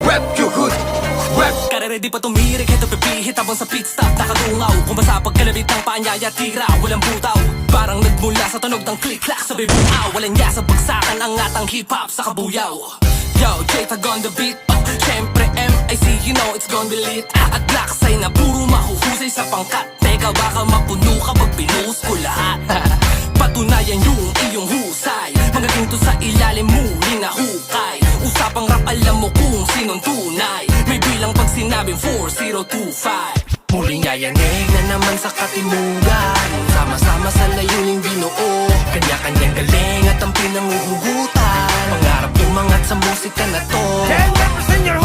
Web yuhud, web. Karere di pa tumirik, ito pipihit habang sa pit stop nakadungaw. Kung basa pagkalabit ng paanyaya tira, walang butaw. Parang nagmula sa tunog ng click-clack sa bibuaw. Walang niya sa bagsakan ang atang hip-hop sa kabuyaw. Yo, J-Tag on the beat, syempre MIC, you know it's gonna be lit. At Black Say na puro mahuhusay sa pangkat. Teka baka mapuno kapag pinuhos ko lahat. Patunayan yung iyong husay, mga ginto sa ilalim mo hinahukay. Usapang rap alam mo kung sinong tunay. May bilang pag sinabing 4025. Muling yayanig na naman sa katimugan. Sama-sama sa layuning binuo. Kanya-kanyang galing at ang pinanguhugutan. Pangarap umangat sa musika na to. Can represent your